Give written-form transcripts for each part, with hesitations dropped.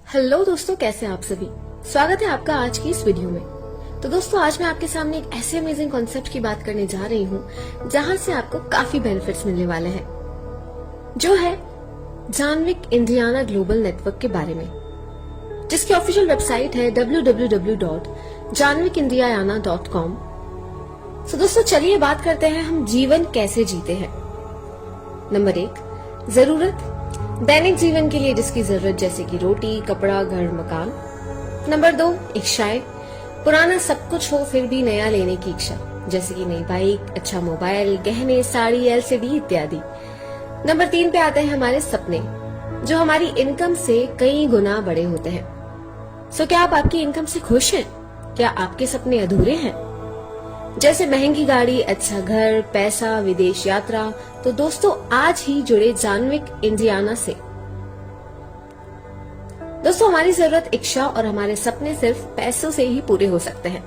Hello दोस्तों, कैसे हैं आप सभी। स्वागत है आपका आज की इस वीडियो में। तो दोस्तों, आज मैं आपके सामने एक ऐसे अमेजिंग कॉन्सेप्ट की बात करने जा रही हूँ जहाँ से आपको काफी बेनिफिट्स मिलने वाले हैं, जो है जानविक इंडियाना ग्लोबल नेटवर्क के बारे में, जिसकी ऑफिशियल वेबसाइट है www.janvikindiana.com। तो दोस्तों, चलिए बात करते हैं हम जीवन कैसे जीते हैं। नंबर 1, जरूरत, दैनिक जीवन के लिए जिसकी जरूरत, जैसे कि रोटी, कपड़ा, घर, मकान। नंबर 2, इच्छाएं, पुराना सब कुछ हो फिर भी नया लेने की इच्छा, जैसे कि नई बाइक, अच्छा मोबाइल, गहने, साड़ी, एलसीडी इत्यादि। नंबर 3 पे आते हैं हमारे सपने, जो हमारी इनकम से कई गुना बड़े होते हैं। सो क्या आप आपकी इनकम से खुश हैं? क्या आपके सपने अधूरे हैं? जैसे महंगी गाड़ी, अच्छा घर, पैसा, विदेश यात्रा। तो दोस्तों, आज ही जुड़े जानविक इंडियाना से। दोस्तों, हमारी जरूरत, इच्छा और हमारे सपने सिर्फ पैसों से ही पूरे हो सकते हैं।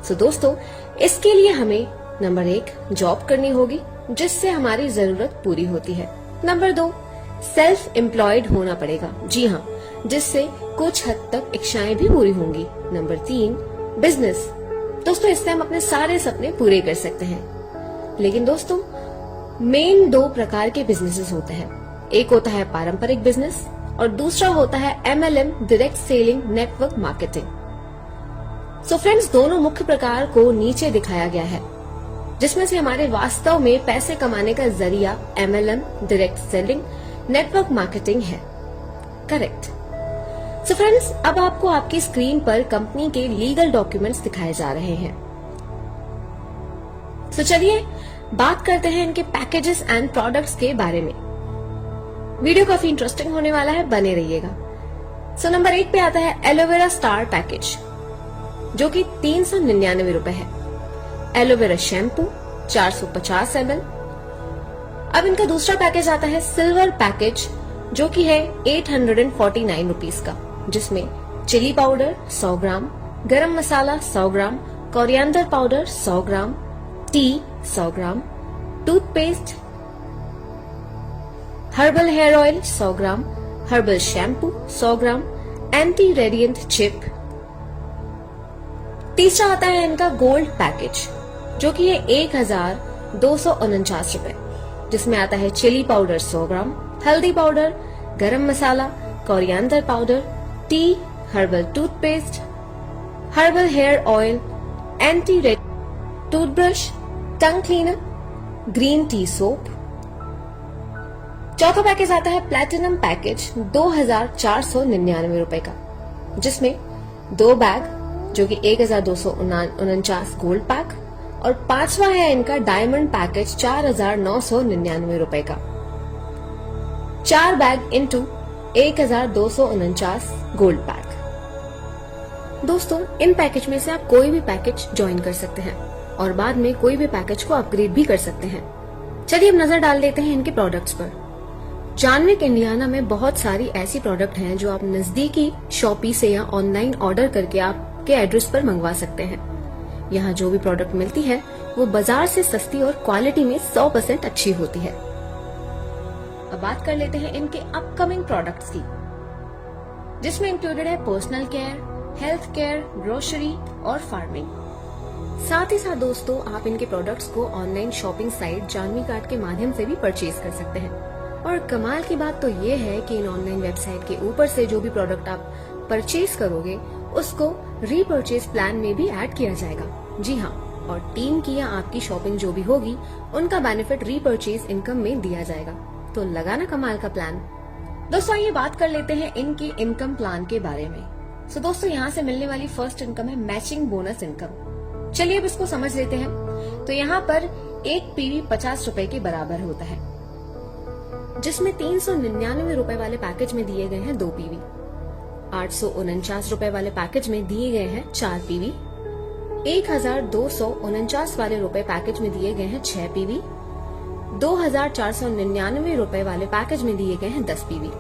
सो दोस्तों, इसके लिए हमें नंबर 1, जॉब करनी होगी जिससे हमारी जरूरत पूरी होती है। नंबर 2, सेल्फ एम्प्लॉयड होना पड़ेगा, जी हाँ, जिससे कुछ हद तक इच्छाएं भी पूरी होंगी। Number 3, business. दोस्तों, इससे हम अपने सारे सपने पूरे कर सकते हैं। लेकिन दोस्तों, मेन 2 प्रकार के बिजनेसेस होते हैं। एक होता है पारंपरिक बिजनेस और दूसरा होता है MLM, direct selling network marketing. So friends, दोनों मुख्य प्रकार को नीचे दिखाया गया है, जिसमें से हमारे वास्तव में पैसे कमाने का जरिया MLM, direct selling network marketing है। करेक्ट। सो फ्रेंड्स, अब आपको आपकी स्क्रीन पर कंपनी के लीगल डॉक्यूमेंट्स दिखाए जा रहे हैं। सो चलिए बात करते हैं इनके पैकेजेस एंड प्रोडक्ट्स के बारे में। वीडियो काफी इंटरेस्टिंग होने वाला है, बने रहिएगा। सो नंबर 1 पे आता है एलोवेरा स्टार पैकेज, जो कि 399 रुपए है। Aloe vera shampoo 450 ml। अब इनका दूसरा पैकेज आता है सिल्वर पैकेज, जो कि है 849 रुपीज का, जिसमें चिली पाउडर 100 ग्राम, गरम मसाला 100 ग्राम, कोरिएंडर पाउडर 100 ग्राम, टी 100 ग्राम, टूथपेस्ट, हर्बल हेयर ऑयल 100 ग्राम, हर्बल शैम्पू 100 ग्राम, एंटी रेडिएंट चिप। तीसरा आता है इनका गोल्ड पैकेज, जो कि है 1249 रुपए, जिसमें आता है चिली पाउडर 100 ग्राम, हल्दी powder, garam masala, coriander powder, tea, herbal toothpaste, herbal hair oil, anti red toothbrush, tongue cleaner, green tea soap. चौथा पैकेज आता है प्लैटिनम पैकेज 2499 रुपए का, जिसमें 2 बैग, जो कि 1249 गोल्ड पैक, और 5वां है इनका डायमंड पैकेज 4999 रुपए का। 4 बैग इंटू 1249 गोल्ड पैक। दोस्तों, इन पैकेज में से आप कोई भी पैकेज ज्वाइन कर सकते हैं और बाद में कोई भी पैकेज को अपग्रेड भी कर सकते हैं। चलिए अब नजर डाल देते हैं इनके प्रोडक्ट्स पर। जानविक इंडियाना में बहुत सारी ऐसी प्रोडक्ट हैं जो आप नजदीकी शॉपी से या ऑनलाइन ऑर्डर करके आपके एड्रेस पर मंगवा सकते हैं। यहाँ जो भी प्रोडक्ट मिलती है वो बाजार से सस्ती और क्वालिटी में 100% अच्छी होती है। अब बात कर लेते हैं इनके अपकमिंग प्रोडक्ट्स की, जिसमें इंक्लूडेड है personal care, health care, grocery और फार्मिंग। साथ ही साथ दोस्तों, आप इनके प्रोडक्ट्स को online shopping site Janvi cart के माध्यम से भी परचेज कर सकते हैं। और कमाल की बात तो ये है कि इन ऑनलाइन वेबसाइट के ऊपर से जो भी प्रोडक्ट आप परचेज करोगे उसको रीपर्चेज प्लान में भी ऐड किया जाएगा, जी हाँ, और टीम की या आपकी शॉपिंग जो भी होगी उनका बेनिफिट रीपर्चेज इनकम में दिया जाएगा। तो लगाना कमाल का प्लान। दोस्तों, आइए बात कर लेते हैं इनके इनकम प्लान के बारे में। सो दोस्तों, यहाँ से मिलने वाली फर्स्ट इनकम है मैचिंग बोनस इनकम। चलिए अब इसको समझ लेते हैं। तो यहाँ पर एक पीवी 50 रुपए के बराबर होता है, जिसमें 399 रुपए वाले पैकेज में दिए गए हैं 2 पीवी, 849 रुपए वाले पैकेज में दिए गए हैं 4 पीवी, 1249 वाले रुपए पैकेज में दिए गए हैं 6 पीवी, 2499 रुपए वाले पैकेज में दिए गए हैं 10 पीवी,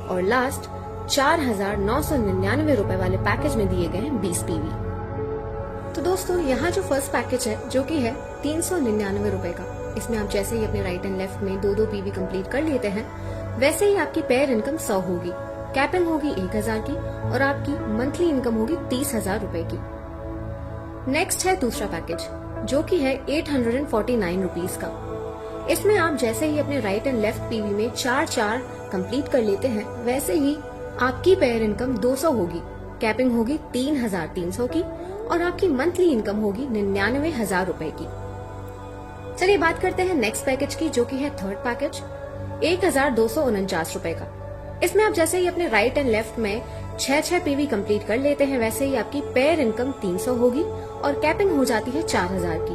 और लास्ट 4999 रुपए वाले पैकेज में दिए गए हैं 20 पीवी। तो दोस्तों, यहाँ जो फर्स्ट पैकेज है, जो कि है 399 रुपए का, इसमें आप जैसे ही अपने राइट एंड लेफ्ट में 2-2 पीवी कंप्लीट कर लेते हैं, वैसे ही आपकी पेयर इनकम 100 होगी, कैपिंग होगी 1000 की और आपकी मंथली इनकम होगी 30,000 रुपए की। नेक्स्ट है दूसरा पैकेज जो कि है 849 रुपीज का। इसमें आप जैसे ही अपने राइट एंड लेफ्ट पीवी में 4 कंप्लीट कर लेते हैं वैसे ही आपकी पेयर इनकम 200 होगी, कैपिंग होगी 3,300 की और आपकी मंथली इनकम होगी 99,000 रुपए की। चलिए बात करते हैं नेक्स्ट पैकेज की जो कि है थर्ड पैकेज 1,249 रुपए का। इसमें आप जैसे ही अपने राइट एंड लेफ्ट में 6 पीवी कंप्लीट कर लेते हैं वैसे ही आपकी पेयर इनकम 300 होगी और कैपिंग हो जाती है 4,000 की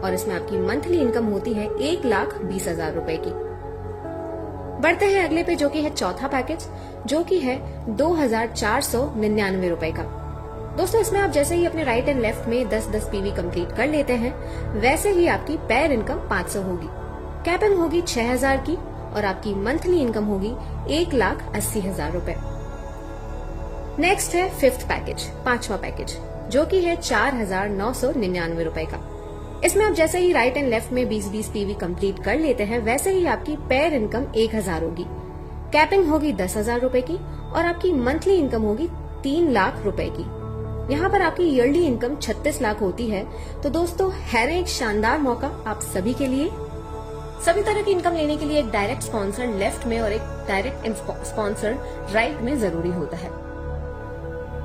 और इसमें आपकी मंथली इनकम होती है 1,20,000 रुपए की। बढ़ते हैं अगले पे जो कि है चौथा पैकेज जो कि है 2,499 रुपए का। दोस्तों इसमें आप जैसे ही अपने राइट एंड लेफ्ट में 10 पीवी कंप्लीट कर लेते हैं वैसे ही आपकी पेयर इनकम 500 होगी, कैपिंग होगी 6,000 की और आपकी मंथली इनकम होगी 1,80,000 रुपए। नेक्स्ट है फिफ्थ पैकेज, पांचवा पैकेज जो कि है 4,999 रुपए का। इसमें आप जैसे ही राइट एंड लेफ्ट में 20 पीवी कंप्लीट कर लेते हैं वैसे ही आपकी पेयर इनकम 1,000 होगी, कैपिंग होगी 10,000 रुपए की और आपकी मंथली इनकम होगी 3 लाख रुपए की। यहाँ पर आपकी ईयरली इनकम 36 लाख होती है। तो दोस्तों है एक शानदार मौका आप सभी के लिए। सभी तरह की इनकम लेने के लिए एक डायरेक्ट स्पॉन्सर लेफ्ट में और एक डायरेक्ट स्पॉन्सर राइट में जरूरी होता है।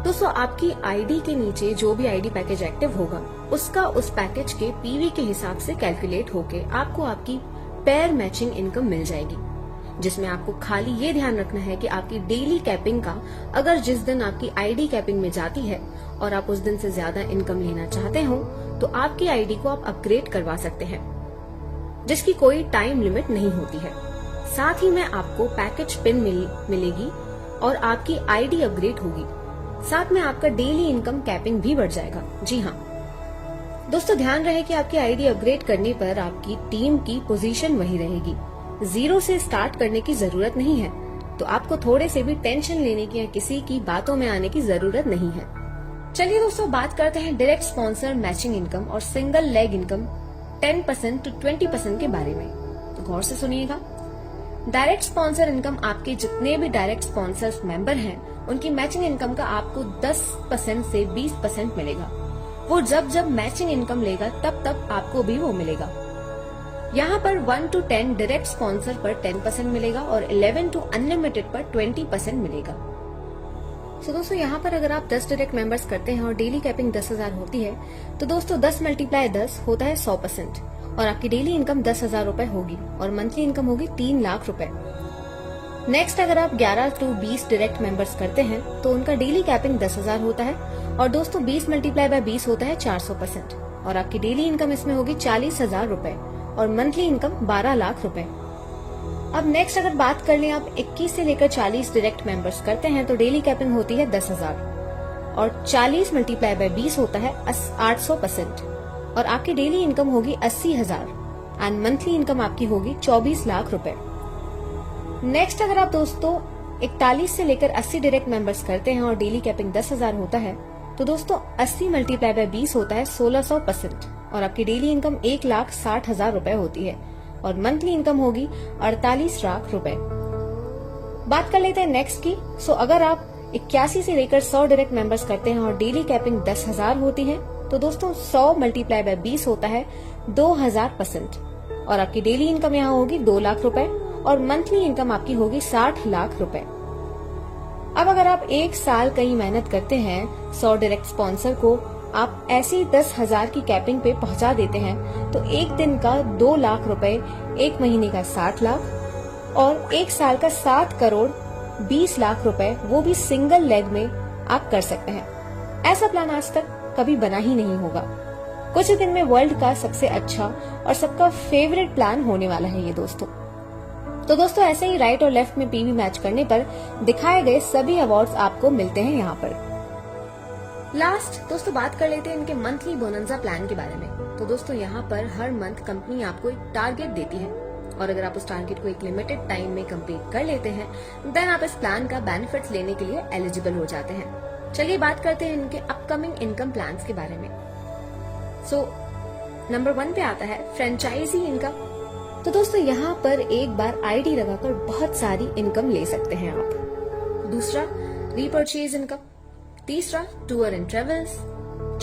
दोस्तों आपकी आईडी के नीचे जो भी आईडी पैकेज एक्टिव होगा उसका उस पैकेज के पीवी के हिसाब से कैलकुलेट होके आपको आपकी पेयर मैचिंग इनकम मिल जाएगी, जिसमें आपको खाली ये ध्यान रखना है कि आपकी डेली कैपिंग का अगर जिस दिन आपकी आईडी कैपिंग में जाती है और आप उस दिन से ज्यादा इनकम लेना चाहते हो तो आपकी आईडी को आप अपग्रेड करवा सकते हैं, जिसकी कोई टाइम लिमिट नहीं होती है। साथ ही में आपको पैकेज पिन मिलेगी और आपकी आईडी अपग्रेड होगी। साथ में आपका डेली इनकम कैपिंग भी बढ़ जाएगा। जी हाँ दोस्तों, ध्यान रहे कि आपकी आईडी अपग्रेड करने पर आपकी टीम की पोजीशन वही रहेगी, जीरो से स्टार्ट करने की जरूरत नहीं है। तो आपको थोड़े से भी टेंशन लेने की या किसी की बातों में आने की जरूरत नहीं है। चलिए दोस्तों बात करते हैं डायरेक्ट स्पॉन्सर मैचिंग इनकम और सिंगल लेग इनकम 10% to 20% के बारे में। तो गौर से सुनिएगा। डायरेक्ट स्पॉन्सर इनकम आपके जितने भी डायरेक्ट स्पॉन्सर्स मेंबर हैं उनकी मैचिंग इनकम का आपको 10% से 20% मिलेगा। वो जब मैचिंग इनकम लेगा तब आपको भी वो मिलेगा। यहाँ पर 1 to 10 डायरेक्ट स्पॉन्सर पर 10% मिलेगा और 11 to अनलिमिटेड पर 20% मिलेगा। तो दोस्तों यहाँ पर अगर आप 10 डायरेक्ट मेंबर्स करते हैं और डेली कैपिंग 10,000 होती है तो दोस्तों 10 × 10 होता है 100% और आपकी डेली इनकम 10,000 रुपए होगी और मंथली इनकम होगी 3 लाख रुपए। नेक्स्ट अगर आप 11 to 20 डायरेक्ट मेंबर्स करते हैं तो उनका डेली कैपिंग 10,000 होता है और दोस्तों 20 × 20 होता है 400% और आपकी डेली इनकम इसमें होगी 40,000 रुपए और मंथली इनकम 12 लाख रुपए। अब नेक्स्ट अगर बात कर लें आप 21 से लेकर 40 डायरेक्ट मेंबर्स करते हैं तो डेली कैपिंग होती है 10,000 और 40 × 20 होता है 800% और आपकी डेली इनकम होगी 80,000 एंड मंथली इनकम आपकी होगी 24 लाख रुपए। नेक्स्ट अगर आप दोस्तों 41 से लेकर 80 डायरेक्ट मेंबर्स करते हैं और डेली कैपिंग 10,000 होता है तो दोस्तों 80 × 20 होता है 1600% और आपकी डेली इनकम 1,60,000 रुपए होती है और मंथली इनकम होगी 48 लाख रुपए। बात कर लेते हैं नेक्स्ट की। अगर आप 81 से लेकर 100 डायरेक्ट मेंबर्स करते हैं और डेली कैपिंग 10,000 होती है तो दोस्तों 100 × 20 होता है 2,000% और आपकी डेली इनकम यहाँ होगी 2 लाख रुपए और मंथली इनकम आपकी होगी 60 लाख रुपए। अब अगर आप 1 साल कहीं मेहनत करते हैं 100 डायरेक्ट स्पॉन्सर को आप ऐसी 10,000 की कैपिंग पे पहुंचा देते हैं तो एक दिन का 2 लाख रुपए, एक महीने का 60 लाख और एक साल का 7 करोड़ 20 लाख रुपए वो भी सिंगल लेग में आप कर सकते हैं। ऐसा प्लान आज तक कभी बना ही नहीं होगा। कुछ दिन में वर्ल्ड का सबसे अच्छा और सबका फेवरेट प्लान होने वाला है ये दोस्तों। तो दोस्तों ऐसे ही राइट और लेफ्ट में पीवी मैच करने पर दिखाए गए सभी अवार्ड्स आपको मिलते हैं यहाँ पर। लास्ट दोस्तों बात कर लेते हैं इनके मंथली बोनंजा प्लान के बारे में। तो दोस्तों यहाँ पर हर मंथ कंपनी आपको एक टारगेट देती है और अगर आप उस टारगेट को एक लिमिटेड टाइम में कंप्लीट कर लेते हैं देन आप इस प्लान का बेनिफिट्स लेने के लिए एलिजिबल हो जाते हैं। चलिए बात करते हैं इनके अपकमिंग इनकम प्लान्स के बारे में। नंबर 1 पे आता है फ्रेंचाइजी इनकम। तो दोस्तों यहाँ पर एक बार आईडी लगाकर बहुत सारी इनकम ले सकते हैं आप। दूसरा रीपर्चेज इनकम, तीसरा टूर एंड ट्रेवल्स,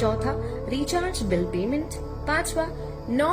चौथा रिचार्ज बिल पेमेंट, पांचवा नॉन